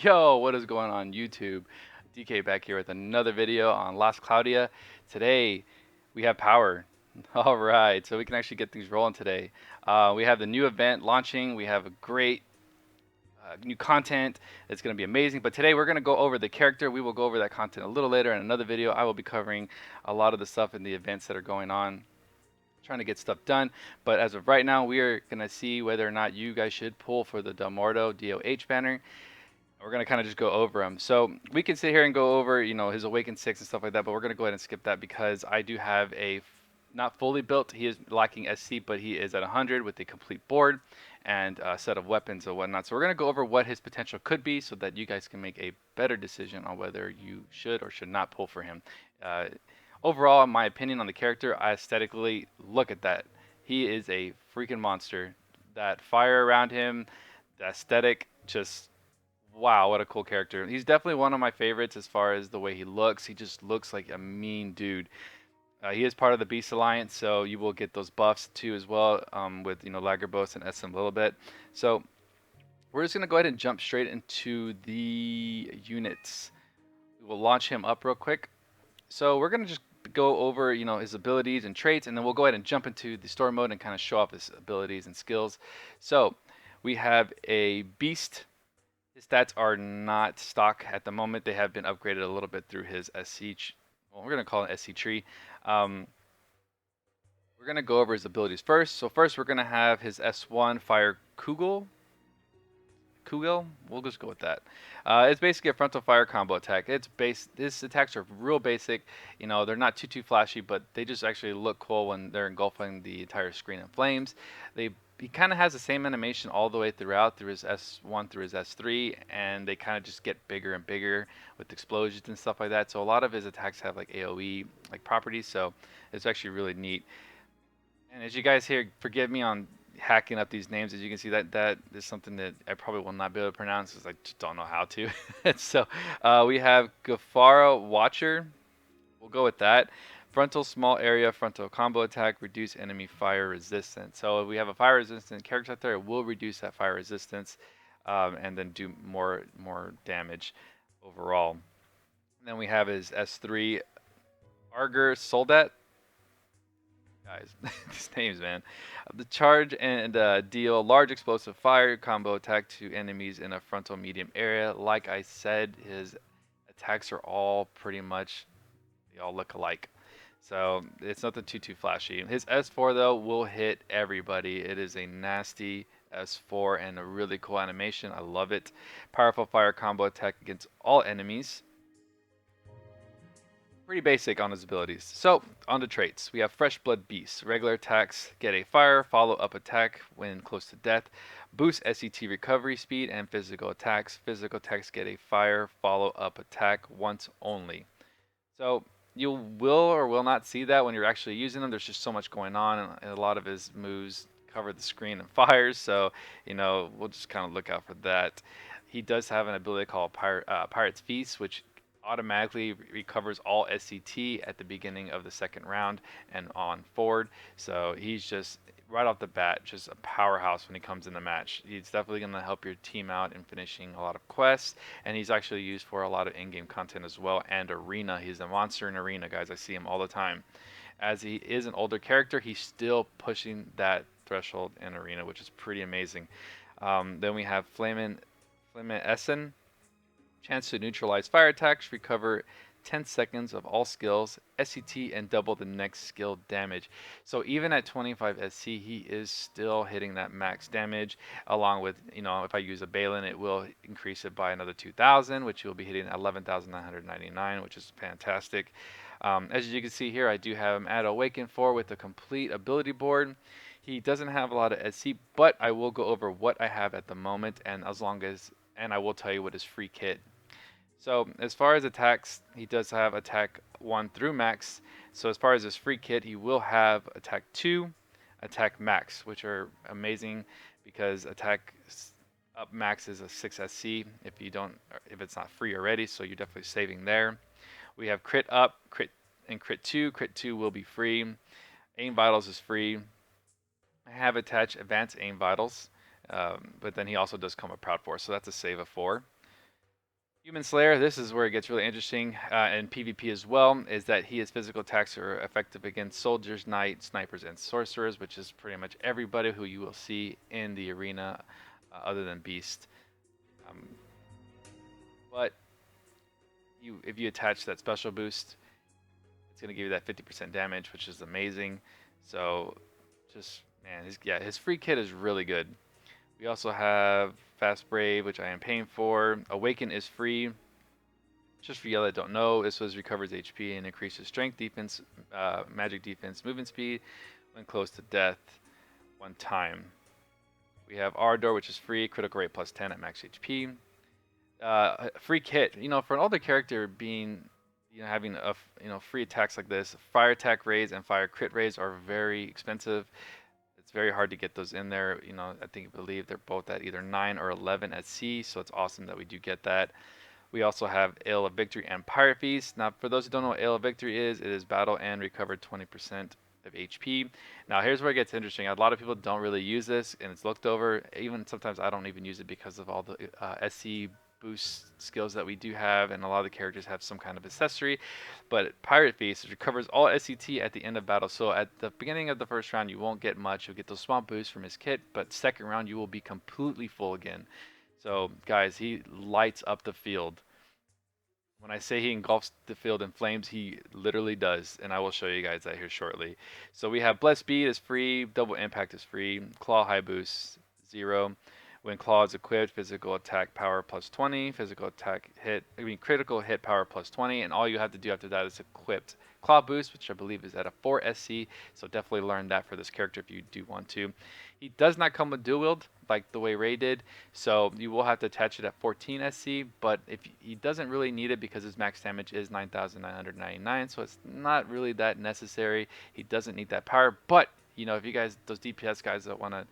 Yo, what is going on YouTube? DK back here with another video on Lost Cloudia. Today we have power. All right, so we can actually get things rolling today. We have the new event launching. We have a great new content. It's going to be amazing. But today we're going to go over the character. We will go over that content a little later in another video. I will be covering a lot of the stuff in the events that are going on, trying to get stuff done. But as of right now, we are going to see whether or not you guys should pull for the Dilmordo DOH banner. We're gonna kind of just go over him. So we can sit here and go over, his Awakened 6 and stuff like that, but we're gonna go ahead and skip that because I do have not fully built. He is lacking SC, but he is at 100 with a complete board and a set of weapons and whatnot. So we're gonna go over what his potential could be so that you guys can make a better decision on whether you should or should not pull for him. Uh, Overall, in my opinion on the character, I aesthetically look at that. He is a freaking monster. That fire around him, the aesthetic, just wow, what a cool character. He's definitely one of my favorites as far as the way he looks. He just looks like a mean dude. He is part of the Beast Alliance, so you will get those buffs too as well, with Lagerbos and SM a little bit. So we're just gonna go ahead and jump straight into the units. We will launch him up real quick. So we're gonna just go over his abilities and traits, and then we'll go ahead and jump into the story mode and kind of show off his abilities and skills. So we have a Beast. His stats are not stock at the moment. They have been upgraded a little bit through his SC. Well, we're gonna call it SC tree. Um, we're gonna go over his abilities first. So first, we're gonna have his S1 Fire Kugel. Kugel. We'll just go with that. It's basically a frontal fire combo attack. It's base. His attacks are real basic. They're not too flashy, but they just actually look cool when they're engulfing the entire screen in flames. He kind of has the same animation all the way throughout, through his S1 through his S3, and they kind of just get bigger and bigger with explosions and stuff like that. So a lot of his attacks have like AOE like properties, so it's actually really neat. And as you guys hear, forgive me on hacking up these names. As you can see, that is something that I probably will not be able to pronounce because I just don't know how to. So we have Gafara Watcher. We'll go with that. Frontal small area frontal combo attack, reduce enemy fire resistance. So if we have a fire resistant character out there, it will reduce that fire resistance, and then do more damage overall. And then we have his S3 Arger Soldat. Guys, these names, man. The charge and deal large explosive fire combo attack to enemies in a frontal medium area. Like I said, his attacks are all pretty much, they all look alike. So it's nothing too flashy. His S4 though will hit everybody. It is a nasty S4 and a really cool animation. I love it. Powerful fire combo attack against all enemies. Pretty basic on his abilities. So, on to traits. We have Fresh Blood Beast. Regular attacks get a fire, follow-up attack when close to death. Boost SCT recovery speed and physical attacks. Physical attacks get a fire, follow-up attack once only. So, you will or will not see that when you're actually using them. There's just so much going on, and a lot of his moves cover the screen and fires. So, we'll just kind of look out for that. He does have an ability called Pirate's Feast, which automatically recovers all SCT at the beginning of the second round and on forward. So he's just right off the bat just a powerhouse when he comes in the match. He's definitely going to help your team out in finishing a lot of quests, and he's actually used for a lot of in-game content as well and arena. He's a monster in arena, guys. I see him all the time. As he is an older character, he's still pushing that threshold in arena, which is pretty amazing. Then we have Flamin Essen. Chance to neutralize fire attacks, recover 10 seconds of all skills, SCT, and double the next skill damage. So even at 25 SC, he is still hitting that max damage. Along with, if I use a Balin, it will increase it by another 2,000, which you'll be hitting 11,999, which is fantastic. As you can see here, I do have him at Awaken 4 with a complete ability board. He doesn't have a lot of SC, but I will go over what I have at the moment, and I will tell you what his free kit. So as far as attacks, he does have attack 1 through max. So as far as his free kit, he will have attack 2, attack max, which are amazing because attack up max is a 6 SC if it's not free already, so you're definitely saving there. We have crit up, crit and crit 2. Crit 2 will be free. Aim vitals is free. I have attached advanced aim vitals, but then he also does come with proud force, so that's a save of 4. Human Slayer, this is where it gets really interesting, and PvP as well, is that his physical attacks are effective against soldiers, knights, snipers, and sorcerers, which is pretty much everybody who you will see in the arena, other than Beast. Um, but if you attach that special boost, it's gonna give you that 50% damage, which is amazing. So, just man, his free kit is really good. We also have Fast Brave, which I am paying for. Awaken is free. Just for y'all that don't know, this was recovers HP and increases strength, defense, magic defense, movement speed when close to death 1 time. We have Ardor, which is free, critical rate plus 10 at max HP. Free kit, for an older character being, having free attacks like this, fire attack raise and fire crit raise are very expensive. It's very hard to get those in there. I believe they're both at either 9 or 11 at C, so it's awesome that we do get that. We also have Ale of Victory and Pirate Feast. Now, for those who don't know what Ale of Victory is, it is battle and recover 20% of HP. Now, here's where it gets interesting. A lot of people don't really use this, and it's looked over. Even sometimes I don't even use it because of all the SC boost skills that we do have, and a lot of the characters have some kind of accessory. But Pirate Feast recovers all SCT at the end of battle. So at the beginning of the first round, you won't get much. You'll get those small boosts from his kit, but second round, you will be completely full again. So, guys, he lights up the field. When I say he engulfs the field in flames, he literally does, and I will show you guys that here shortly. So we have Blessed Speed is free, Double Impact is free, Claw High Boost 0. When Claw is equipped, physical attack power plus 20, critical hit power plus 20, and all you have to do after that is equipped Claw Boost, which I believe is at a 4 SC, so definitely learn that for this character if you do want to. He does not come with dual wield like the way Ray did, so you will have to attach it at 14 SC, but if he doesn't really need it because his max damage is 9,999, so it's not really that necessary. He doesn't need that power, but if you guys, those DPS guys that want to,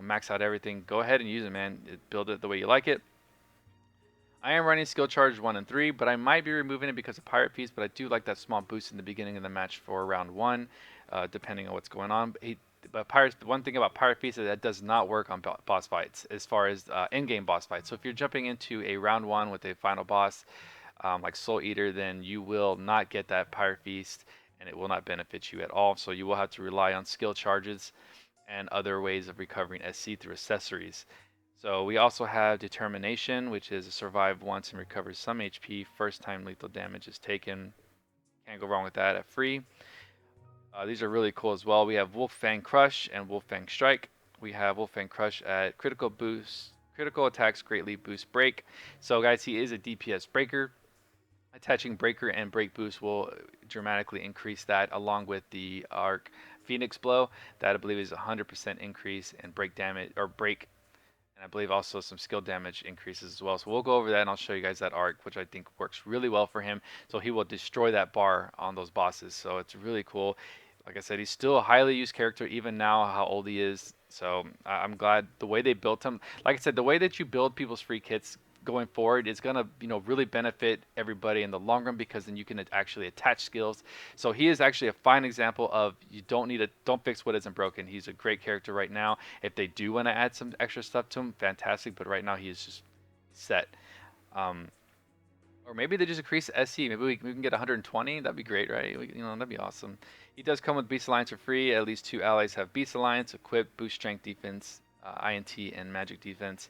max out everything, go ahead and use it, man. Build it the way you like it. I am running skill charge 1 and 3, but I might be removing it because of Pirate Feast, but I do like that small boost in the beginning of the match for round 1, depending on what's going on. But one thing about Pirate Feast is that does not work on boss fights as far as in-game boss fights. So if you're jumping into a round 1 with a final boss like Soul Eater, then you will not get that Pirate Feast, and it will not benefit you at all. So you will have to rely on skill charges and other ways of recovering SC through accessories. So we also have Determination, which is survive once and recovers some HP. First time lethal damage is taken. Can't go wrong with that at free. These are really cool as well. We have Wolf Fang Crush and Wolf Fang Strike. We have Wolf Fang Crush at critical attacks greatly boost break. So guys, he is a DPS breaker. Attaching breaker and break boost will dramatically increase that, along with the arc Phoenix Blow. That I believe is 100% increase in break damage or break, and I believe also some skill damage increases as well. So we'll go over that and I'll show you guys that arc, which I think works really well for him. So he will destroy that bar on those bosses. So it's really cool. Like I said, he's still a highly used character even now, how old he is. So I'm glad the way they built him. Like I said, the way that you build people's free kits going forward is gonna really benefit everybody in the long run, because then you can actually attach skills. So he is actually a fine example of you don't fix what isn't broken. He's a great character right now. If they do want to add some extra stuff to him, fantastic, but right now he is just set. um, or maybe they just increase SC. Maybe we can get 120. That'd be great, right? That'd be awesome. He does come with Beast Alliance for free. At least 2 allies have Beast Alliance equipped, boost strength defense, INT, and magic defense.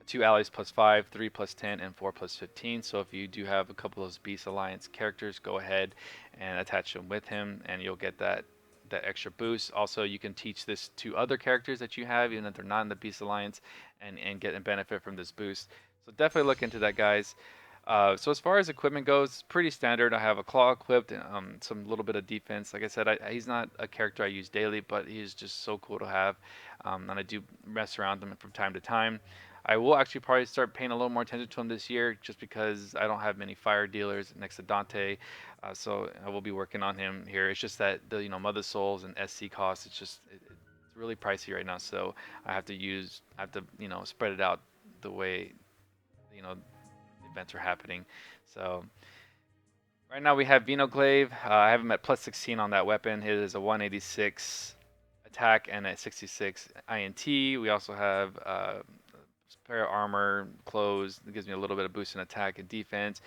2 allies plus 5, 3 plus 10, and 4 plus 15. So if you do have a couple of those Beast Alliance characters, go ahead and attach them with him, and you'll get that extra boost. Also, you can teach this to other characters that you have, even if they're not in the Beast Alliance, and get and benefit from this boost. So definitely look into that, guys. So as far as equipment goes, pretty standard. I have a claw equipped, and some little bit of defense. Like I said, he's not a character I use daily, but he's just so cool to have, and I do mess around him from time to time. I will actually probably start paying a little more attention to him this year, just because I don't have many fire dealers next to Dante, so I will be working on him here. It's just that the Mother Souls and SC costs, it's really pricey right now, so I have to spread it out the way events are happening. So right now we have Vinoclave. I have him at plus 16 on that weapon. It is a 186 attack and a 66 INT. We also have pair of armor, clothes. It gives me a little bit of boost in attack and defense.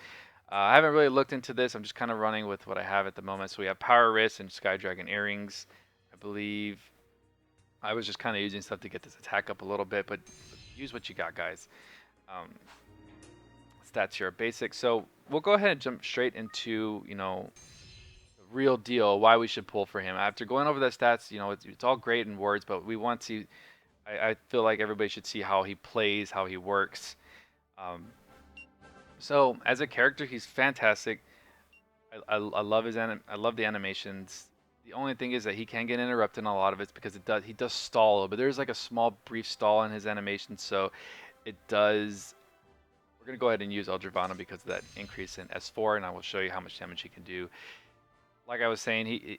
I haven't really looked into this. I'm just kind of running with what I have at the moment. So we have power wrist and sky dragon earrings. I believe I was just kind of using stuff to get this attack up a little bit, but use what you got, guys. Um, stats here are basic. So we'll go ahead and jump straight into, the real deal, why we should pull for him. After going over the stats, it's all great in words, but we want to, I feel like everybody should see how he plays, how he works. Um, so as a character, he's fantastic. I love I love the animations. The only thing is that he can get interrupted in a lot of it because he does stall, but there's like a small brief stall in his animation, so it does. We're gonna go ahead and use Eldravana because of that increase in S4, and I will show you how much damage he can do. Like I was saying,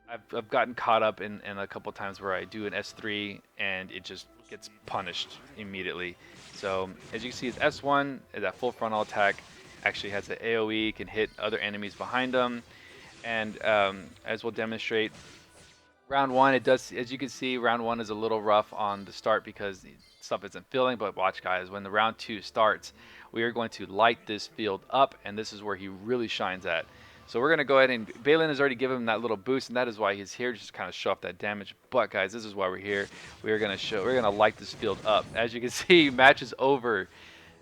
I've gotten caught up in a couple times where I do an S3 and it just gets punished immediately. So as you can see, his S1 is that full frontal attack. Actually has an AOE, can hit other enemies behind him, and as we'll demonstrate, round one, it does, as you can see, round one is a little rough on the start because stuff isn't filling, but watch, guys, when the round two starts, we are going to light this field up, and this is where he really shines at. So we're going to go ahead and Balin has already given him that little boost, and that is why he's here, just to kind of show off that damage. But guys, this is why we're here. We're going to light this field up. As you can see, match is over.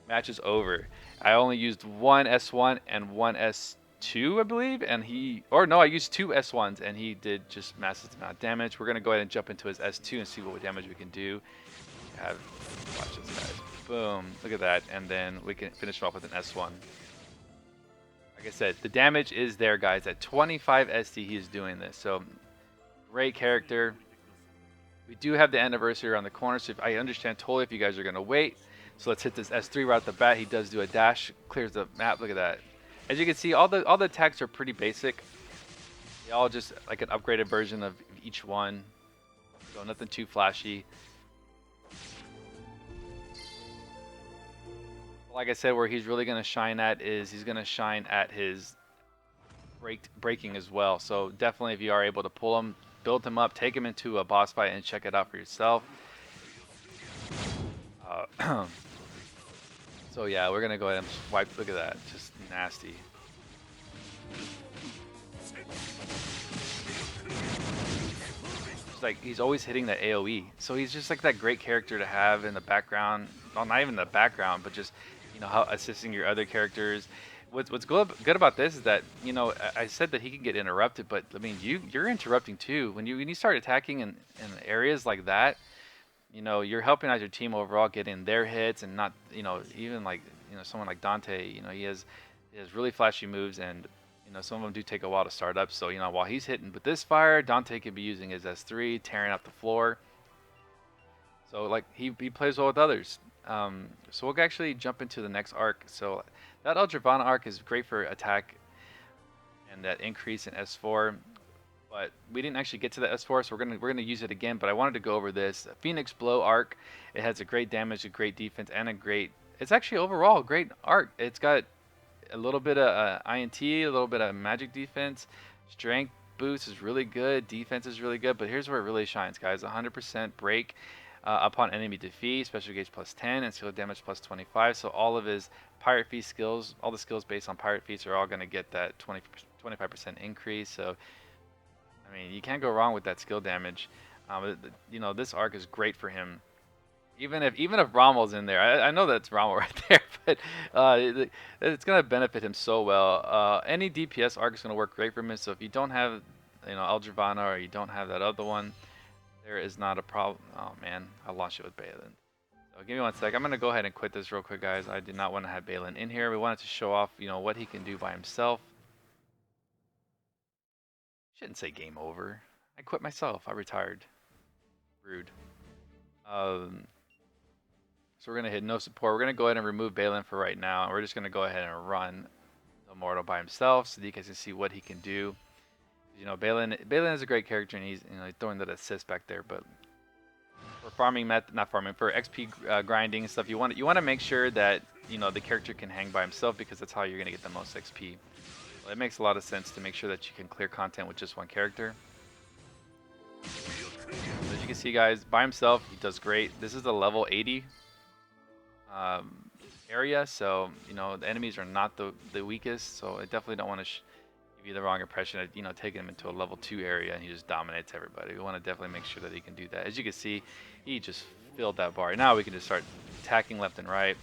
Match is over. I only used one S1 and one S2, I believe, and I used two S1s, and he did just massive amount of damage. We're going to go ahead and jump into his S2 and see what damage we can do. Watch this, guys. Boom. Look at that. And then we can finish him off with an S1. Like I said, the damage is there, guys. At 25 SD, he is doing this. So, great character. We do have the anniversary around the corner, so I understand totally if you guys are going to wait. So let's hit this S3 right off the bat. He does do a dash, clears the map. Look at that. As you can see, all the attacks are pretty basic. They all just like an upgraded version of each one. So nothing too flashy. Like I said, where he's really going to shine at is he's going to shine at his breaking as well. So definitely, if you are able to pull him, build him up, take him into a boss fight, and check it out for yourself. So yeah, we're going to go ahead and wipe. Look at that. Just nasty. Just like he's always hitting that AoE. So he's just like that great character to have in the background. Well, not even the background, but just how assisting your other characters. What's good about this is that I said that he can get interrupted, but I mean you're interrupting too when you start attacking in areas like that. You're helping out your team overall, getting their hits, and not even like someone like Dante. He has really flashy moves, and some of them do take a while to start up. So while he's hitting with this fire, Dante could be using his S3, tearing up the floor. So like he plays well with others. So we'll actually jump into the next arc. So that Eldravana arc is great for attack and that increase in S4, but we didn't actually get to the S4, so we're gonna use it again. But I wanted to go over this Phoenix Blow arc. It has a great damage, a great defense, and it's actually overall a great arc. It's got a little bit of INT, a little bit of magic defense, strength boost is really good, defense is really good. But here's where it really shines, guys. 100% break. Upon enemy defeat, special gauge plus 10 and skill damage plus 25. So all of his pirate feast skills, all the skills based on pirate feast are all going to get that 25% increase. So I mean, you can't go wrong with that skill damage. This arc is great for him. Even if Rommel's in there, I know that's Rommel right there, but it's going to benefit him so well. Any DPS arc is going to work great for him. So if you don't have Eldravana, or you don't have that other one, there is not a problem. Oh man, I lost you with Balin. So give me one sec. I'm gonna go ahead and quit this real quick, guys. I did not want to have Balin in here. We wanted to show off, what he can do by himself. Shouldn't say game over. I quit myself. I retired. Rude. So we're gonna hit no support. We're gonna go ahead and remove Balin for right now. We're just gonna go ahead and run Dilmordo by himself so that you guys can see what he can do. Balin is a great character, and he's throwing that assist back there. But for for XP grinding and stuff, you want to make sure that the character can hang by himself, because that's how you're gonna get the most XP. Well, it makes a lot of sense to make sure that you can clear content with just one character. So as you can see, guys, by himself he does great. This is a level 80 um, area. So the enemies are not the weakest. So I definitely don't want to give you the wrong impression of taking him into a level 2 area and he just dominates everybody. We want to definitely make sure that he can do that. As you can see, he just filled that bar. Now we can just start attacking left and right.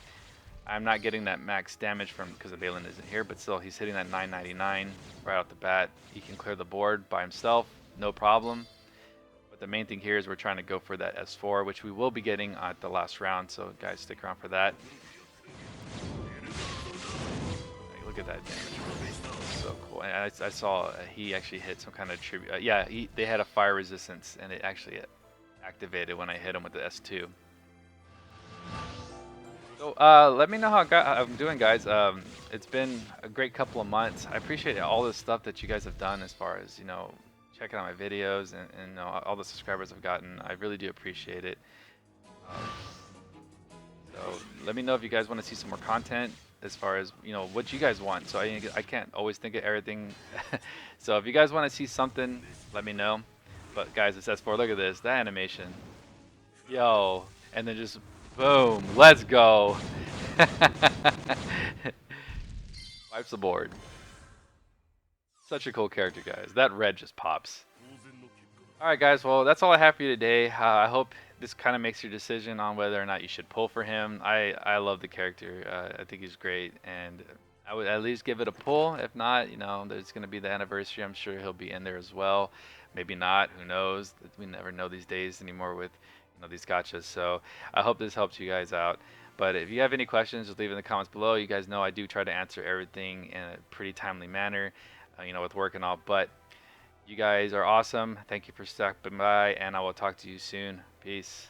I'm not getting that max damage from because the Balin isn't here, but still he's hitting that 999 right off the bat. He can clear the board by himself, no problem. But the main thing here is we're trying to go for that S4, which we will be getting at the last round. So guys, stick around for that. Like, look at that damage. So cool. And I saw he actually hit some kind of tribute. Yeah, they had a fire resistance, and it actually activated when I hit him with the S2. So let me know how I'm doing, guys. It's been a great couple of months. I appreciate all the stuff that you guys have done as far as checking out my videos and all the subscribers I've gotten. I really do appreciate it. Um, so let me know if you guys want to see some more content as far as what you guys want. So I can't always think of everything. So if you guys want to see something, let me know. But guys, it's S4. Look at this, that animation. Yo, and then just boom, let's go. Wipes the board. Such a cool character, guys. That red just pops. Alright guys, well that's all I have for you today. I hope this kind of makes your decision on whether or not you should pull for him. I love the character. I think he's great, and I would at least give it a pull. If not, there's going to be the anniversary. I'm sure he'll be in there as well. Maybe not. Who knows? We never know these days anymore with these gachas. So I hope this helps you guys out. But if you have any questions, just leave it in the comments below. You guys know I do try to answer everything in a pretty timely manner, with work and all. But you guys are awesome. Thank you for stopping by, and I will talk to you soon. Peace.